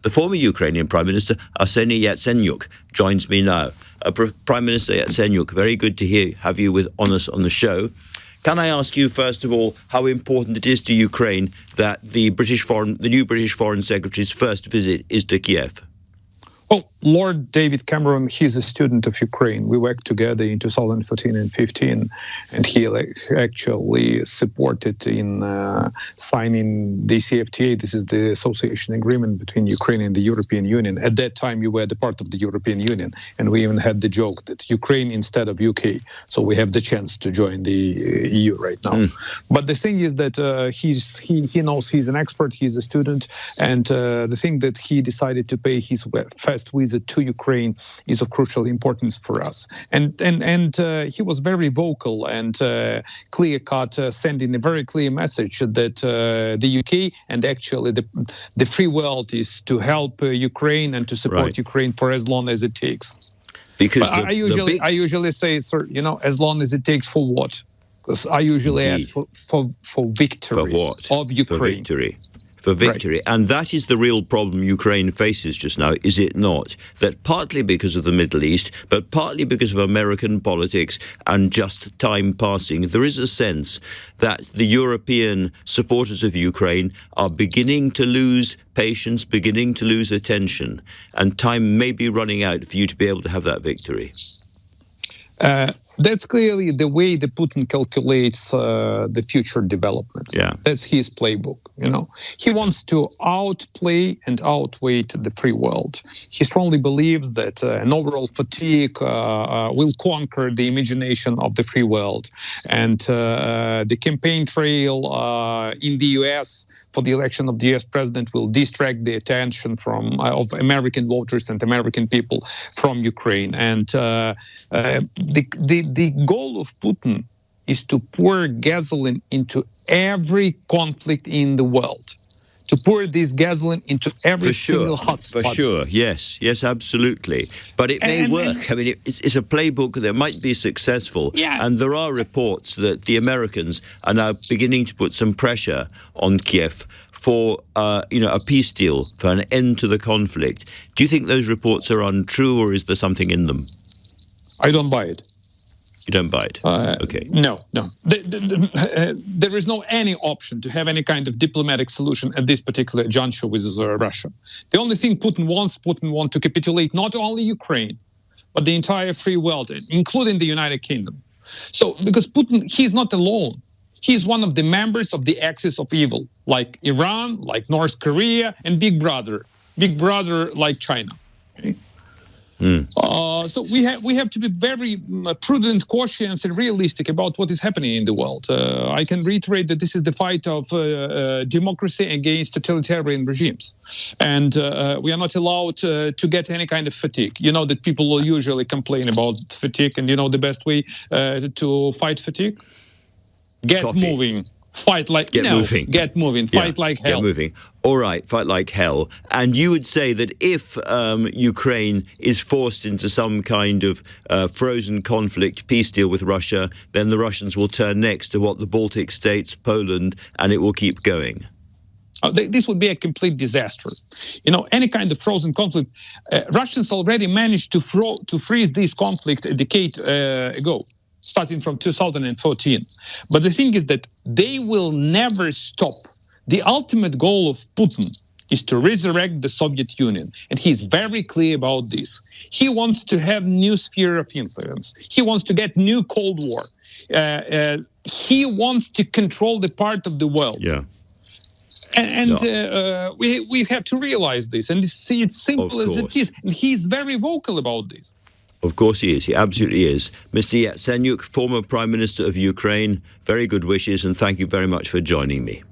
The former Ukrainian Prime Minister, Arseniy Yacenyuk, joins me now. Prime Minister Yacenyuk, very good to have you on us on the show. Can I ask you, first of all, how important it is to Ukraine that the new British Foreign Secretary's first visit is to Kiev? Well, Lord David Cameron, he's a student of Ukraine. We worked together in 2014 and 15, and he actually supported in signing the CFTA. This is the association agreement between Ukraine and the European Union. At that time, we were the part of the European Union, and we even had the joke that Ukraine instead of UK. So we have the chance to join the EU right now. But the thing is that he knows he's an expert, he's a student, and the thing that he decided to pay his first visit to Ukraine is of crucial importance for us. And he was very vocal and clear-cut, sending a very clear message that the UK and actually the free world is to help Ukraine and to support Ukraine for as long as it takes. Because I usually say, sir, as long as it takes for what? Because I usually add for victory of Ukraine. For victory. Right. And that is the real problem Ukraine faces just now, is it not? That partly because of the Middle East, but partly because of American politics and just time passing, there is a sense that the European supporters of Ukraine are beginning to lose patience, beginning to lose attention, and time may be running out for you to be able to have that victory. That's clearly the way that Putin calculates the future developments. Yeah. That's his playbook. He wants to outplay and outweigh the free world. He strongly believes that an overall fatigue will conquer the imagination of the free world, and the campaign trail in the U.S. for the election of the U.S. president will distract the attention of American voters and American people from Ukraine. And the goal of Putin is to pour gasoline into every conflict in the world, to pour this gasoline into every single hotspot. For sure, yes, absolutely. But it may work. I mean, it's a playbook that might be successful. Yeah. And there are reports that the Americans are now beginning to put some pressure on Kiev for a peace deal, for an end to the conflict. Do you think those reports are untrue, or is there something in them? I don't buy it. You don't buy it? Okay. No. There is no any option to have any kind of diplomatic solution at this particular juncture with Russia. The only thing Putin wants to capitulate not only Ukraine, but the entire free world, including the United Kingdom. So, because Putin, he's not alone. He's one of the members of the axis of evil, like Iran, like North Korea, and Big Brother like China. Okay? So we have to be very prudent, cautious, and realistic about what is happening in the world. I can reiterate that this is the fight of democracy against totalitarian regimes, and we are not allowed to get any kind of fatigue. You know that people will usually complain about fatigue, and the best way to fight fatigue? Get moving. Fight like moving. Get moving. Fight like hell. Get moving. All right, fight like hell. And you would say that if Ukraine is forced into some kind of frozen conflict peace deal with Russia, then the Russians will turn next to the Baltic states, Poland, and it will keep going. This would be a complete disaster. Any kind of frozen conflict. Russians already managed to freeze this conflict a decade ago, starting from 2014. But the thing is that they will never stop. The ultimate goal of Putin is to resurrect the Soviet Union. And he's very clear about this. He wants to have new sphere of influence. He wants to get new Cold War. He wants to control the part of the world. Yeah. We have to realize this and see it simple as it is. And he's very vocal about this. Of course he is. He absolutely is. Mr. Yacenyuk, former Prime Minister of Ukraine, very good wishes, and thank you very much for joining me.